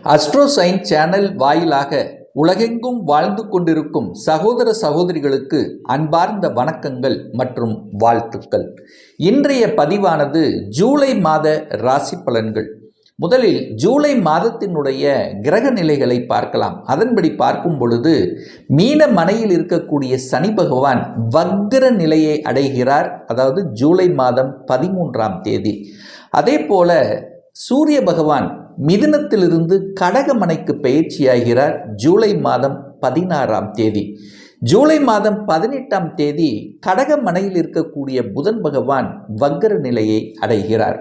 அஸ்ட்ரோசைன் channel வாயிலாக உலகெங்கும் வாழ்ந்து கொண்டிருக்கும் சகோதர சகோதரிகளுக்கு அன்பார்ந்த வணக்கங்கள் மற்றும் வாழ்த்துக்கள். இன்றைய பதிவானது ஜூலை மாத ராசி பலன்கள். முதலில் ஜூலை மாதத்தினுடைய கிரக நிலைகளை பார்க்கலாம். அதன்படி பார்க்கும் பொழுது மீன மனையில் இருக்கக்கூடிய சனி பகவான் வக்ர நிலையை அடைகிறார். அதாவது ஜூலை மாதம் 13ஆம் தேதி. அதே போல சூரிய பகவான் மிதுனத்திலிருந்து கடகமனைக்கு பயிற்சியாகிறார் ஜூலை மாதம் 16ஆம் தேதி. ஜூலை மாதம் 18ஆம் தேதி கடகமனையில் இருக்கக்கூடிய புதன் பகவான் வக்ர நிலையை அடைகிறார்.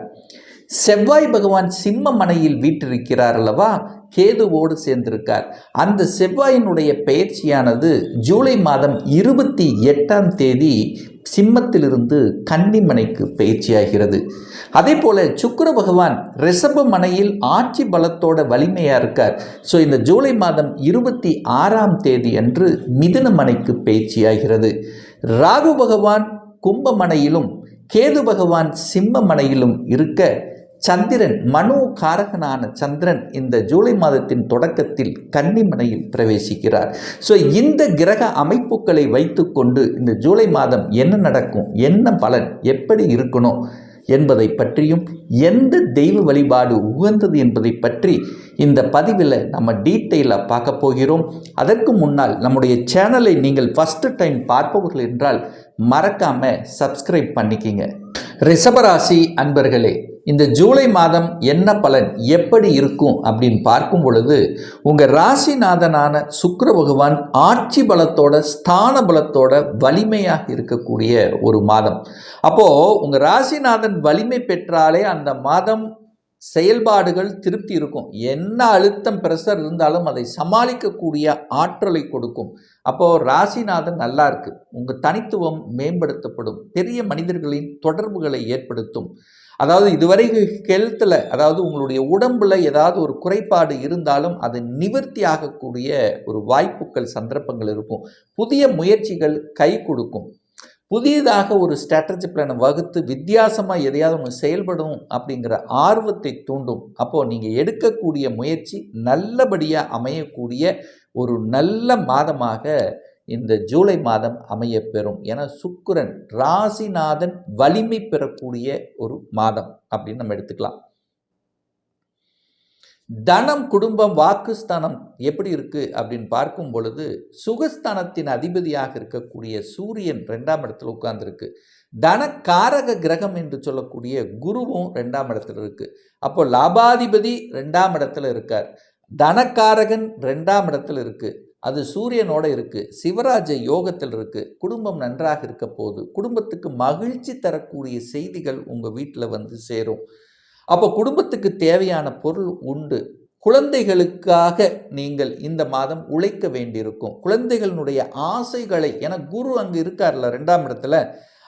செவ்வாய் பகவான் சிம்ம மனையில் வீற்றிருக்கிறார் அல்லவா, கேதுவோடு சேர்ந்திருக்கார். அந்த செவ்வாயினுடைய பயிற்சியானது ஜூலை மாதம் 28ஆம் தேதி சிம்மத்திலிருந்து கன்னிமனைக்கு பயிற்சியாகிறது. அதே போல சுக்கிர பகவான் ரிஷப மனையில் ஆட்சி பலத்தோட வலிமையா இருக்கார். ஸோ இந்த ஜூலை மாதம் 26ஆம் தேதி அன்று மிதுன மனைக்கு பயிற்சியாகிறது. ராகு பகவான் கும்பமனையிலும் கேது பகவான் சிம்ம மனையிலும் இருக்க, சந்திரன் மனோ காரகனான சந்திரன் இந்த ஜூலை மாதத்தின் தொடக்கத்தில் கன்னிமனையில் பிரவேசிக்கிறார். ஸோ இந்த கிரக அமைப்புகளை வைத்துக்கொண்டு இந்த ஜூலை மாதம் என்ன நடக்கும், என்ன பலன், எப்படி இருக்கணும் என்பதை பற்றியும் எந்த தெய்வ வழிபாடு உகந்தது என்பதை பற்றி இந்த பதிவில் நம்ம டீட்டெயிலாக பார்க்க போகிறோம். அதற்கு முன்னால் நம்முடைய சேனலை நீங்கள் ஃபஸ்ட்டு டைம் பார்ப்பவர்கள் என்றால் மறக்காமல் சப்ஸ்கிரைப் பண்ணிக்கிங்க. ரிஷபராசி அன்பர்களே, இந்த ஜூலை மாதம் என்ன பலன் எப்படி இருக்கும் அப்படின்னு பார்க்கும் பொழுது, உங்கள் ராசிநாதனான சுக்கிர பகவான் ஆட்சி பலத்தோட ஸ்தான பலத்தோட வலிமையாக இருக்கக்கூடிய ஒரு மாதம். அப்போது உங்கள் ராசிநாதன் வலிமை பெற்றாலே அந்த மாதம் செயல்பாடுகள் திருப்தி இருக்கும். என்ன அழுத்தம் பிரஷர் இருந்தாலும் அதை சமாளிக்கக்கூடிய ஆற்றலை கொடுக்கும். அப்போது ராசிநாதன் நல்லா இருக்கு, உங்கள் தனித்துவம் மேம்படுத்தப்படும், பெரிய மனிதர்களின் தொடர்புகளை ஏற்படுத்தும். அதாவது இதுவரை ஹெல்த்தில், அதாவது உங்களுடைய உடம்பில் ஏதாவது ஒரு குறைபாடு இருந்தாலும் அது நிவர்த்தி ஆகக்கூடிய ஒரு வாய்ப்புகள் சந்தர்ப்பங்கள் இருக்கும். புதிய முயற்சிகள் கை கொடுக்கும். புதியதாக ஒரு ஸ்ட்ராட்டஜி பிளானை வகுத்து வித்தியாசமாக எதையாவது ஒன்று செயல்படும் அப்படிங்கிற ஆர்வத்தை தூண்டும். அப்போது நீங்கள் எடுக்கக்கூடிய முயற்சி நல்லபடியாக அமையக்கூடிய ஒரு நல்ல மாதமாக இந்த ஜூலை மாதம் அமையப்பெறும். என சுக்கிரன் ராசிநாதன் வலிமை பெறக்கூடிய ஒரு மாதம் அப்படின்னு நம்ம எடுத்துக்கலாம். தனம், குடும்பம், வாக்குஸ்தானம் எப்படி இருக்கு அப்படின்னு பார்க்கும் பொழுது, சுகஸ்தானத்தின் அதிபதியாக இருக்கக்கூடிய சூரியன் 2ஆம் இடத்துல உட்கார்ந்துருக்கு. தனக்காரக கிரகம் என்று சொல்லக்கூடிய குருவும் 2ஆம் இடத்துல இருக்கு. அப்போ லாபாதிபதி 2ஆம் இடத்துல இருக்கார். தனக்காரகன் 2ஆம் இடத்துல இருக்கு. அது சூரியனோட இருக்கு. சிவராஜ யோகத்தில் இருக்கு. குடும்பம் நன்றாக இருக்க போகுது. குடும்பத்துக்கு மகிழ்ச்சி தரக்கூடிய செய்திகள் உங்கள் வீட்டில் வந்து சேரும். அப்போ குடும்பத்துக்கு தேவையான பொருள் உண்டு. குழந்தைகளுக்காக நீங்கள் இந்த மாதம் உழைக்க வேண்டியிருக்கும். குழந்தைகளுடைய ஆசைகளை, என குரு அங்கே இருக்கார்ல 2ஆம் இடத்துல,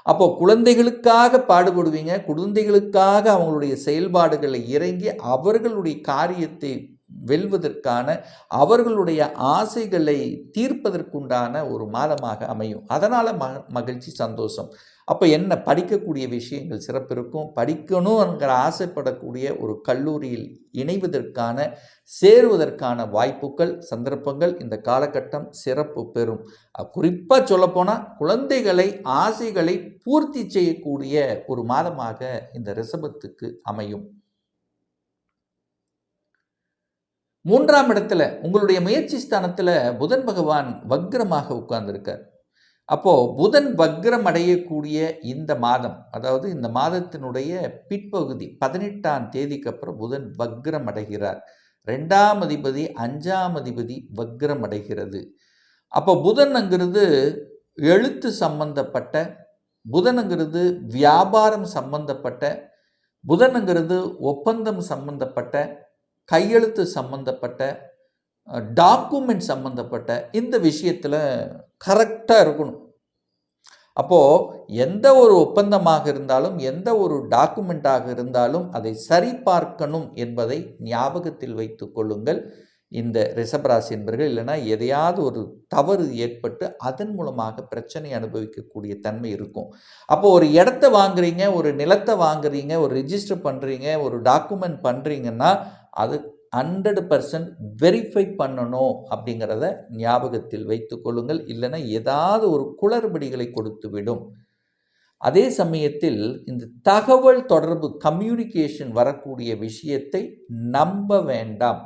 அப்போ குழந்தைகளுக்காக பாடுபடுவீங்க. குழந்தைகளுக்காக அவங்களுடைய செயல்பாடுகளை இறங்கி அவர்களுடைய காரியத்தை வெல்வதற்கான, அவர்களுடைய ஆசைகளை தீர்ப்பதற்குண்டான ஒரு மாதமாக அமையும். அதனால் மகிழ்ச்சி, சந்தோஷம். அப்போ என்ன, படிக்கக்கூடிய விஷயங்கள் சிறப்பு இருக்கும். படிக்கணுங்கிற ஆசைப்படக்கூடிய ஒரு கல்லூரியில் இணைவதற்கான, சேருவதற்கான வாய்ப்புகள், சந்தர்ப்பங்கள் இந்த காலகட்டம் சிறப்பு பெறும். குறிப்பாக சொல்லப்போனால் குழந்தைகளை ஆசைகளை பூர்த்தி செய்யக்கூடிய ஒரு மாதமாக இந்த ரிஷபத்துக்கு அமையும். 3ஆம் இடத்துல உங்களுடைய முயற்சி ஸ்தானத்தில் புதன் பகவான் வக்ரமாக உட்கார்ந்துருக்கார். அப்போது புதன் வக்ரம் அடையக்கூடிய இந்த மாதம், அதாவது இந்த மாதத்தினுடைய பிற்பகுதி 18ஆம் தேதிக்கு அப்புறம் புதன் வக்ரம் அடைகிறார். 2ஆம் அதிபதி 5ஆம் அதிபதி வக்ரம் அடைகிறது. அப்போ புதன்ங்கிறது எழுத்து சம்பந்தப்பட்ட, புதன்ங்கிறது வியாபாரம் சம்பந்தப்பட்ட, புதன்ங்கிறது ஒப்பந்தம் சம்பந்தப்பட்ட, கையெழுத்து சம்பந்தப்பட்ட, டாக்குமெண்ட் சம்பந்தப்பட்ட இந்த விஷயத்தில் கரெக்டாக இருக்கணும். அப்போது எந்த ஒரு ஒப்பந்தமாக இருந்தாலும், எந்த ஒரு டாக்குமெண்ட்டாக இருந்தாலும் அதை சரிபார்க்கணும் என்பதை ஞாபகத்தில் வைத்து கொள்ளுங்கள் இந்த ரிஷபராசி என்பர்கள். இல்லைன்னா எதையாவது ஒரு தவறு ஏற்பட்டு அதன் மூலமாக பிரச்சனை அனுபவிக்கக்கூடிய தன்மை இருக்கும். அப்போது ஒரு இடத்த வாங்குறீங்க, ஒரு நிலத்தை வாங்குறீங்க, ஒரு ரிஜிஸ்டர் பண்ணுறீங்க, ஒரு டாக்குமெண்ட் பண்ணுறீங்கன்னா அது 100% வெரிஃபை பண்ணணும் அப்படிங்கிறத ஞாபகத்தில் வைத்துக் கொள்ளுங்கள். இல்லைன்னா ஏதாவது ஒரு குளறுபடிகளை கொடுத்து விடும். அதே சமயத்தில் இந்த தகவல் தொடர்பு கம்யூனிகேஷன் வரக்கூடிய விஷயத்தை நம்ப வேண்டாம்.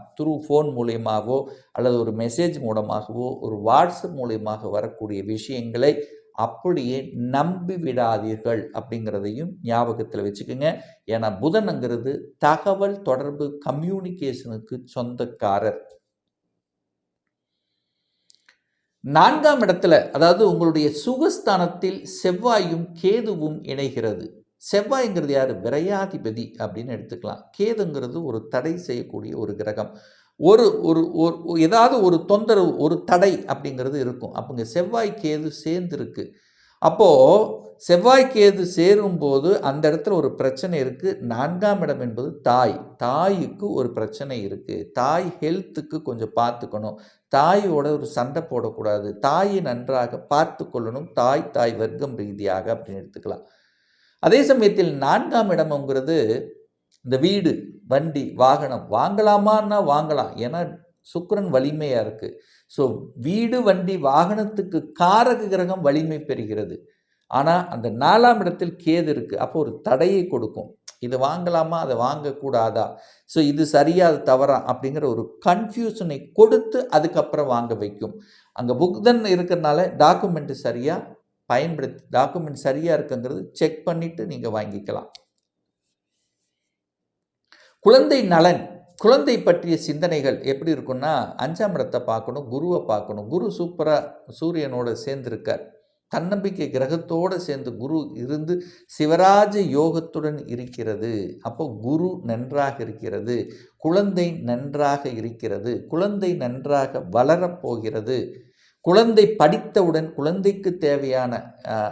ஃபோன் மூலியமாகவோ அல்லது ஒரு மெசேஜ் மூலமாகவோ ஒரு வாட்ஸ்அப் மூலியமாக வரக்கூடிய விஷயங்களை அப்படியே நம்பி விடாதீர்கள் அப்படிங்கிறதையும் ஞாபகத்தில் வச்சுக்கோங்க. ஏன்னா புதன்ங்கிறது தகவல் தொடர்பு கம்யூனிகேஷனுக்கு சொந்தக்காரர். 4ஆம் இடத்துல, அதாவது உங்களுடைய சுகஸ்தானத்தில் செவ்வாயும் கேதுவும் இணைகிறது. செவ்வாய்ங்கிறது யார்? விரையாதிபதி அப்படின்னு எடுத்துக்கலாம். கேதுங்கிறது ஒரு தடை செய்யக்கூடிய ஒரு கிரகம். ஒரு ஒரு ஏதாவது ஒரு தொந்தரவு, ஒரு தடை அப்படிங்கிறது இருக்கும். அப்போங்க செவ்வாய் கேது சேர்ந்துருக்கு. அப்போது செவ்வாய் கேது சேரும்போது அந்த இடத்துல ஒரு பிரச்சனை இருக்குது. 4ஆம் இடம் என்பது தாய்க்கு ஒரு பிரச்சனை இருக்குது. தாய் ஹெல்த்துக்கு கொஞ்சம் பார்த்துக்கணும். தாயோட ஒரு சண்டை போடக்கூடாது. தாயை நன்றாக பார்த்து கொள்ளணும். தாய் வர்க்கம் ரீதியாக அப்படின்னு எடுத்துக்கலாம். அதே சமயத்தில் 4ஆம் இடம்ங்கிறது இந்த வீடு, வண்டி, வாகனம் வாங்கலாமான்னா வாங்கலாம். ஏன்னா சுக்கிரன் வலிமையாக இருக்குது. ஸோ வீடு, வண்டி, வாகனத்துக்கு காரக கிரகம் வலிமை பெறுகிறது. ஆனால் அந்த 4ஆம் இடத்தில் கேது இருக்குது. அப்போ ஒரு தடையை கொடுக்கும். இது வாங்கலாமா, அதை வாங்கக்கூடாதா, ஸோ இது சரியா அது தவறா அப்படிங்கிற ஒரு கன்ஃபியூஷனை கொடுத்து அதுக்கப்புறம் வாங்க வைக்கும். அங்கே புக்தன் இருக்கிறனால டாக்குமெண்ட் சரியாக பயன்படுத்தி, டாக்குமெண்ட் சரியாக இருக்குங்கிறது செக் பண்ணிவிட்டு நீங்கள் வாங்கிக்கலாம். குழந்தை நலன், குழந்தை பற்றிய சிந்தனைகள் எப்படி இருக்குன்னா, 5ஆம் இடத்தை பார்க்கணும், குருவை பார்க்கணும். குரு சூப்பராக சூரியனோடு சேர்ந்திருக்கார். தன்னம்பிக்கை கிரகத்தோடு சேர்ந்து குரு இருந்து சிவராஜ யோகத்துடன் இருக்கிறது. அப்போ குரு நன்றாக இருக்கிறது, குழந்தை நன்றாக இருக்கிறது, குழந்தை நன்றாக வளரப்போகிறது. குழந்தை படித்தவுடன் குழந்தைக்கு தேவையான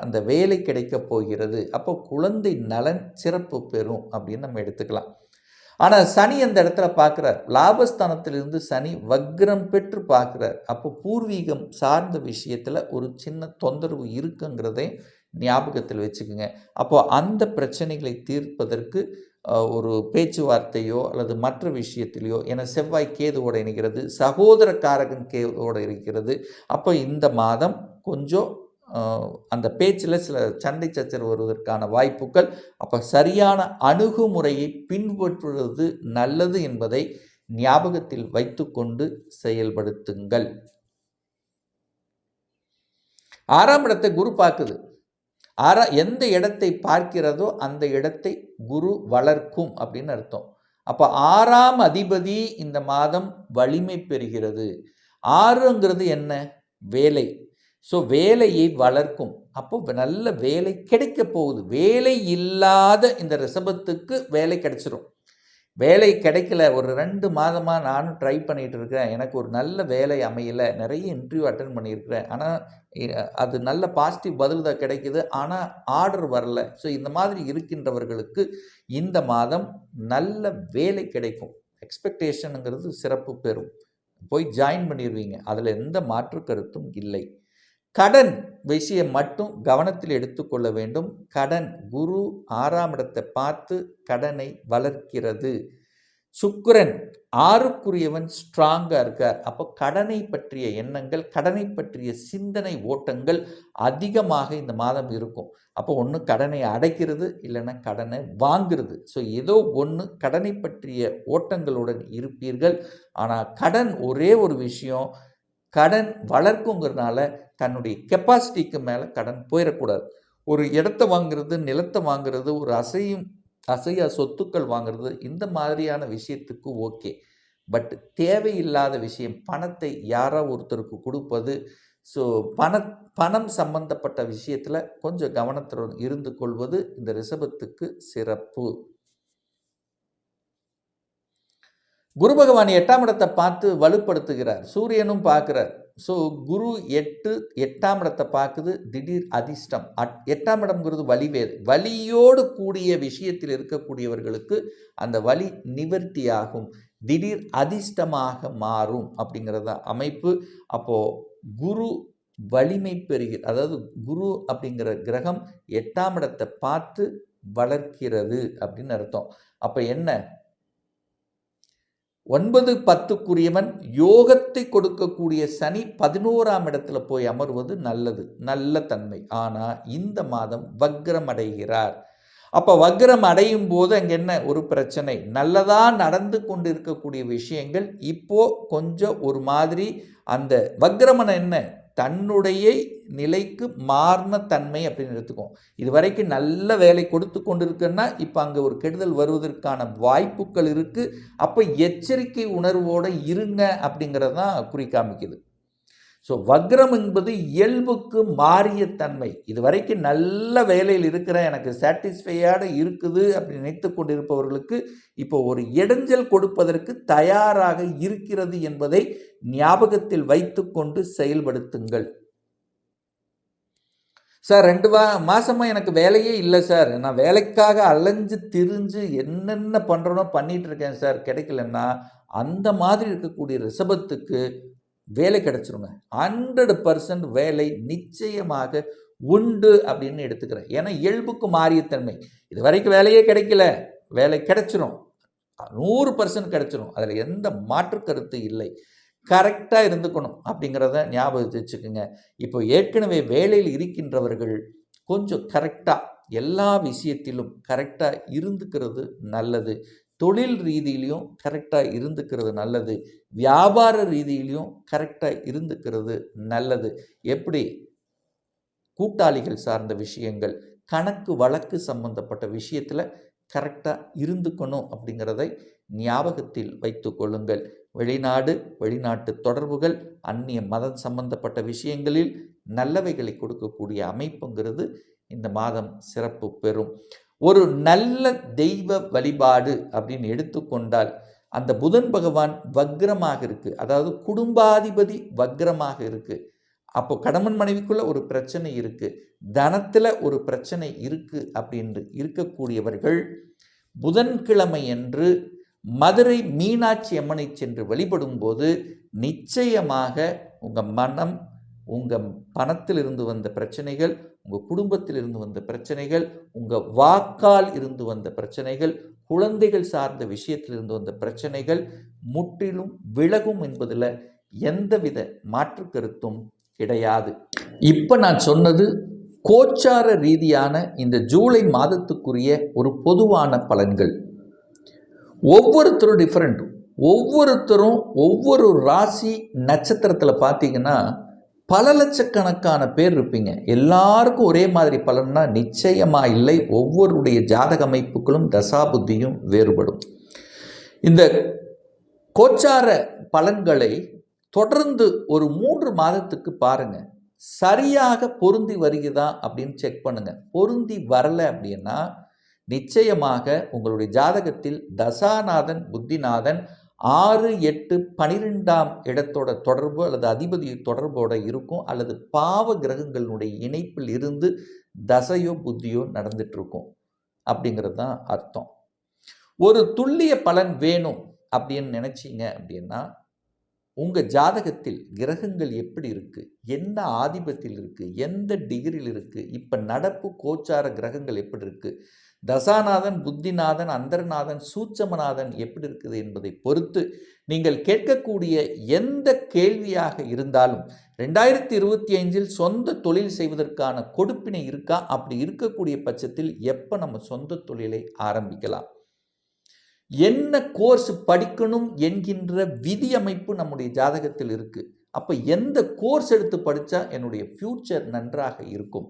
அந்த வேலை கிடைக்கப் போகிறது. அப்போ குழந்தை நலன் சிறப்பு பெறும் அப்படின்னு நம்ம எடுத்துக்கலாம். ஆனால் சனி அந்த இடத்துல பார்க்குறார். லாபஸ்தானத்திலிருந்து சனி வக்ரம் பெற்று பார்க்குறார். அப்போ பூர்வீகம் சார்ந்த விஷயத்தில் ஒரு சின்ன தொந்தரவு இருக்குங்கிறதை ஞாபகத்தில் வச்சுக்கோங்க. அப்போது அந்த பிரச்சனைகளை தீர்ப்பதற்கு ஒரு பேச்சுவார்த்தையோ அல்லது மற்ற விஷயத்திலையோ, என செவ்வாய் கேதுவோடு இணைகிறது, சகோதரக்காரகன் கேதுவோடு இருக்கிறது. அப்போ இந்த மாதம் கொஞ்சம் அந்த பேச்சில் சில சண்டை சச்சரவு வருவதற்கான வாய்ப்புகள். அப்போ சரியான அணுகுமுறையை பின்பற்றுவது நல்லது என்பதை ஞாபகத்தில் வைத்துக்கொண்டு செயல்படுத்துங்கள். 6ஆம் இடத்தை குரு பார்க்குது. எந்த இடத்தை பார்க்கிறதோ அந்த இடத்தை குரு வளர்க்கும் அப்படின்னு அர்த்தம். அப்போ 6ஆம் அதிபதி இந்த மாதம் வலிமை பெறுகிறது. 6ங்கிறது என்ன? வேலை. ஸோ வேலையை வளர்க்கும். அப்போ நல்ல வேலை கிடைக்க போகுது. வேலை இல்லாத இந்த ரிஷபத்துக்கு வேலை கிடைச்சிரும். வேலை கிடைக்கல, ஒரு 2 மாதமாக நானும் ட்ரை பண்ணிகிட்டு இருக்கிறேன், எனக்கு ஒரு நல்ல வேலை அமையலை, நிறைய இன்டர்வியூ அட்டன் பண்ணியிருக்கிறேன், ஆனால் அது நல்ல பாசிட்டிவ் பதில் தான் கிடைக்குது, ஆனால் ஆர்டர் வரல. ஸோ இந்த மாதிரி இருக்கின்றவர்களுக்கு இந்த மாதம் நல்ல வேலை கிடைக்கும். எக்ஸ்பெக்டேஷனுங்கிறது சிறப்பு பெறும். போய் ஜாயின் பண்ணிடுவீங்க, அதில் எந்த மாற்று கருத்தும் இல்லை. கடன் விஷயம் மட்டும் கவனத்தில் எடுத்துக்கொள்ள வேண்டும். கடன், குரு 6ஆம் இடத்தை பார்த்து கடனை வளர்க்கிறது. சுக்கிரன் 6க்குரியவன் ஸ்ட்ராங்காக இருக்கார். அப்போ கடனை பற்றிய எண்ணங்கள், கடனை பற்றிய சிந்தனை ஓட்டங்கள் அதிகமாக இந்த மாதம் இருக்கும். அப்போ ஒன்று கடனை அடைக்கிறது, இல்லைன்னா கடனை வாங்குறது. ஸோ ஏதோ ஒன்று கடனை பற்றிய ஓட்டங்களுடன் இருப்பீர்கள். ஆனால் கடன் ஒரே ஒரு விஷயம், கடன் வளர்க்குங்கிறதுனால தன்னுடைய கெப்பாசிட்டிக்கு மேலே கடன் போயிடக்கூடாது. ஒரு இடத்த வாங்குறது, நிலத்தை வாங்குறது, ஒரு அசையா சொத்துக்கள் வாங்குறது, இந்த மாதிரியான விஷயத்துக்கு ஓகே. பட் தேவையில்லாத விஷயம், பணத்தை யாரோ ஒருத்தருக்கு கொடுப்பது, ஸோ பணம் சம்பந்தப்பட்ட விஷயத்தில் கொஞ்சம் கவனத்துடன் இருந்து கொள்வது இந்த ரிஷபத்துக்கு சிறப்பு. குரு பகவான் 8ஆம் இடத்தை பார்த்து வலுப்படுத்துகிறார். சூரியனும் பார்க்குறார். ஸோ குரு 8ஆம் இடத்தை பார்க்குது. திடீர் அதிர்ஷ்டம். 8ஆம் இடம்ங்கிறது வலிவேது. வலியோடு கூடிய விஷயத்தில் இருக்கக்கூடியவர்களுக்கு அந்த வலி நிவர்த்தி ஆகும், திடீர் அதிர்ஷ்டமாக மாறும் அப்படிங்கிறத அமைப்பு. அப்போது குரு வலிமை பெறுகிறது. அதாவது குரு அப்படிங்கிற கிரகம் 8ஆம் இடத்தை பார்த்து வளர்க்கிறது அப்படின்னு அர்த்தம். அப்போ என்ன? 9, 10க்குரியவன் யோகத்தை கொடுக்கக்கூடிய சனி 11ஆம் இடத்துல போய் அமர்வது நல்லது, நல்ல தன்மை. ஆனால் இந்த மாதம் வக்ரம் அடைகிறார். அப்போ வக்ரம் அடையும் போது அங்கே என்ன ஒரு பிரச்சனை, நல்லதாக நடந்து கொண்டு இருக்கக்கூடிய விஷயங்கள் இப்போ கொஞ்சம் ஒரு மாதிரி அந்த வக்ரமன என்ன தன்னுடைய நிலைக்கு மாறின தன்மை அப்படின்னு எடுத்துக்கும். இது வரைக்கும் நல்ல வேலை கொடுத்து கொண்டு இருக்குன்னா இப்போ அங்கே ஒரு கெடுதல் வருவதற்கான வாய்ப்புகள் இருக்குது. அப்போ எச்சரிக்கை உணர்வோடு இருங்க அப்படிங்கிறது தான் குறிக்காமிக்குது. ஸோ வக்ரம் என்பது இயல்புக்கு மாறிய தன்மை. இது வரைக்கும் நல்ல வேலையில் இருக்கிற எனக்கு சாட்டிஸ்ஃபையாக இருக்குது அப்படி நினைத்து கொண்டிருப்பவர்களுக்கு இப்போ ஒரு இடைஞ்சல் கொடுப்பதற்கு தயாராக இருக்கிறது என்பதை ஞாபகத்தில் வைத்துக்கொண்டு செயல்படுத்துங்கள். சார் 2 மாதமாக எனக்கு வேலையே இல்லை சார், நான் வேலைக்காக அலைஞ்சு திரிஞ்சு என்னென்ன பண்ணுறனோ பண்ணிகிட்டு இருக்கேன் சார், கிடைக்கலன்னா அந்த மாதிரி இருக்கக்கூடிய ரிஷபத்துக்கு வேலை கிடைச்சிருங்க. 100% வேலை நிச்சயமாக உண்டு அப்படின்னு எடுத்துக்கிறேன். ஏன்னா இயல்புக்கு மாறிய தன்மை. இது வரைக்கும் வேலையே கிடைக்கல, வேலை கிடைச்சிரும், 100% கிடைச்சிரும், அதில் எந்த மாற்று கருத்து இல்லை. கரெக்டாக இருந்துக்கணும் அப்படிங்கிறத ஞாபகத்தை வச்சுக்கோங்க. இப்போ ஏற்கனவே வேலையில் இருக்கின்றவர்கள் கொஞ்சம் கரெக்டாக எல்லா விஷயத்திலும் கரெக்டாக இருந்துக்கிறது நல்லது. தொழில் ரீதியிலையும் கரெக்டாக இருந்துக்கிறது நல்லது. வியாபார ரீதியிலையும் கரெக்டாக இருந்துக்கிறது நல்லது. எப்படி கூட்டாளிகள் சார்ந்த விஷயங்கள், கணக்கு வழக்கு சம்பந்தப்பட்ட விஷயத்தில் கரெக்டாக இருந்துக்கணும் அப்படிங்கிறதை ஞாபகத்தில் வைத்து கொள்ளுங்கள். வெளிநாடு, வெளிநாட்டு தொடர்புகள், அந்நிய மதம் சம்பந்தப்பட்ட விஷயங்களில் நல்லவைகளை கொடுக்கக்கூடிய அமைப்புங்கிறது இந்த மாதம் சிறப்பு பெறும். ஒரு நல்ல தெய்வ வழிபாடு அப்படின்னு எடுத்துக்கொண்டால் அந்த புதன் பகவான் வக்ரமாக இருக்குது, அதாவது குடும்பாதிபதி வக்ரமாக இருக்குது. அப்போ கணவன் மனைவிக்குள்ள ஒரு பிரச்சனை இருக்குது, தனத்தில் ஒரு பிரச்சனை இருக்குது அப்படின்னு இருக்கக்கூடியவர்கள் புதன்கிழமை என்று மதுரை மீனாட்சி அம்மனை சென்று வழிபடும் போது நிச்சயமாக உங்கள் மனம், உங்கள் பணத்தில் இருந்து வந்த பிரச்சனைகள், உங்கள் குடும்பத்தில் இருந்து வந்த பிரச்சனைகள், உங்கள் வாக்கால் இருந்து வந்த பிரச்சனைகள், குழந்தைகள் சார்ந்த விஷயத்தில் இருந்து வந்த பிரச்சனைகள் முற்றிலும் விலகும் என்பதில் எந்தவித மாற்று கருத்தும் கிடையாது. இப்போ நான் சொன்னது கோச்சார ரீதியான இந்த ஜூலை மாதத்துக்குரிய ஒரு பொதுவான பலன்கள். ஒவ்வொருத்தரும் டிஃப்ரெண்ட். ஒவ்வொருத்தரும் ஒவ்வொரு ராசி நட்சத்திரத்தில் பார்த்தீங்கன்னா பல லட்சக்கணக்கான பேர் இருப்பீங்க. எல்லாருக்கும் ஒரே மாதிரி பலன்னா நிச்சயமாக இல்லை. ஒவ்வொருடைய ஜாதக அமைப்புகளும் தசாபுத்தியும் வேறுபடும். இந்த கோச்சார பலன்களை தொடர்ந்து ஒரு 3 மாதத்துக்கு பாருங்க, சரியாக பொருந்தி வருகிறதா அப்படின்னு செக் பண்ணுங்க. பொருந்தி வரலை அப்படின்னா நிச்சயமாக உங்களுடைய ஜாதகத்தில் தசாநாதன் புத்திநாதன் 6, 8, 12ஆம் இடத்தோட தொடர்பு அல்லது அதிபதி தொடர்போட இருக்கும், அல்லது பாவ கிரகங்களுடைய இணைப்பில் இருந்து தசையோ புத்தியோ நடந்துட்டு இருக்கும் அப்படிங்கிறது தான் அர்த்தம். ஒரு துல்லிய பலன் வேணும் அப்படின்னு நினைச்சிங்க அப்படின்னா உங்கள் ஜாதகத்தில் கிரகங்கள் எப்படி இருக்குது, என்ன ஆதிபத்தில் இருக்குது, எந்த டிகிரியில் இருக்குது, இப்போ நடப்பு கோச்சார கிரகங்கள் எப்படி இருக்குது, தசாநாதன் புத்திநாதன் அந்தரநாதன் சூட்சமநாதன் எப்படி இருக்குது என்பதை பொறுத்து நீங்கள் கேட்கக்கூடிய எந்த கேள்வியாக இருந்தாலும் 2025 சொந்த தொழில் செய்வதற்கான கொடுப்பினை இருக்கா, அப்படி இருக்கக்கூடிய பட்சத்தில் எப்போ நம்ம சொந்த தொழிலை ஆரம்பிக்கலாம், என்ன கோர்ஸ் படிக்கணும் என்கின்ற விதி அமைப்பு நம்முடைய ஜாதகத்தில் இருக்குது. அப்போ எந்த கோர்ஸ் எடுத்து படித்தா என்னுடைய ஃப்யூச்சர் நன்றாக இருக்கும்.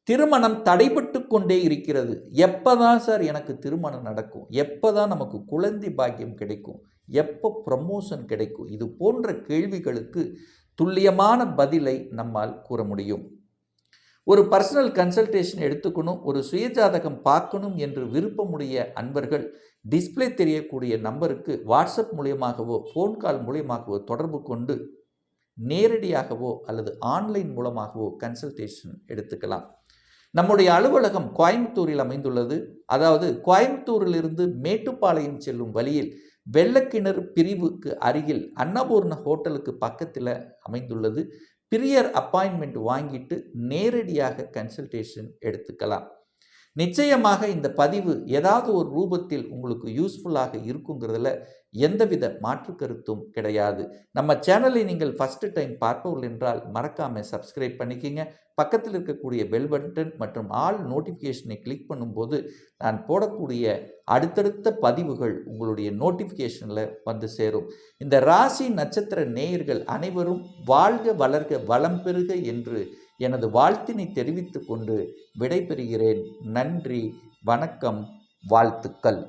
திருமணம் தடைபட்டு கொண்டே இருக்கிறது, எப்போ தான் சார் எனக்கு திருமணம் நடக்கும், எப்போ தான் நமக்கு குழந்தை பாக்கியம் கிடைக்கும், எப்போ ப்ரமோஷன் கிடைக்கும், இது போன்ற கேள்விகளுக்கு துல்லியமான பதிலை நம்மால் கூற முடியும். ஒரு பர்சனல் கன்சல்டேஷன் எடுத்துக்கணும், ஒரு சுயஜாதகம் பார்க்கணும் என்று விருப்பமுடைய அன்பர்கள் டிஸ்பிளே தெரியக்கூடிய நம்பருக்கு வாட்ஸ்அப் மூலியமாகவோ ஃபோன் கால் மூலியமாகவோ தொடர்பு கொண்டு நேரடியாகவோ அல்லது ஆன்லைன் மூலமாகவோ கன்சல்டேஷன் எடுத்துக்கலாம். நம்முடைய அலுவலகம் கோயம்புத்தூரில் அமைந்துள்ளது. அதாவது கோயம்புத்தூரிலிருந்து மேட்டுப்பாளையம் செல்லும் வழியில் வெள்ளக்கிணறு பிரிவுக்கு அருகில் அன்னபூர்ண ஹோட்டலுக்கு பக்கத்தில் அமைந்துள்ளது. பிரியர் அப்பாயின்மெண்ட் வாங்கிட்டு நேரடியாக கன்சல்டேஷன் எடுத்துக்கலாம். நிச்சயமாக இந்த பதிவு ஏதாவது ஒரு ரூபத்தில் உங்களுக்கு யூஸ்ஃபுல்லாக இருக்குங்கிறதுல எந்தவித மாற்று கருத்தும் கிடையாது. நம்ம சேனலை நீங்கள் ஃபஸ்ட்டு டைம் பார்ப்பவர்கள் என்றால் மறக்காமல் சப்ஸ்கிரைப் பண்ணிக்கிங்க. பக்கத்தில் இருக்கக்கூடிய பெல் பட்டன் மற்றும் ஆல் நோட்டிஃபிகேஷனை கிளிக் பண்ணும்போது நான் போடக்கூடிய அடுத்தடுத்த பதிவுகள் உங்களுடைய நோட்டிஃபிகேஷனில் வந்து சேரும். இந்த ராசி நட்சத்திர நேயர்கள் அனைவரும் வாழ்க வளர்க வளம் பெறுக என்று எனது வாழ்த்தினை தெரிவித்து கொண்டு விடைபெறுகிறேன். நன்றி, வணக்கம், வாழ்த்துக்கள்.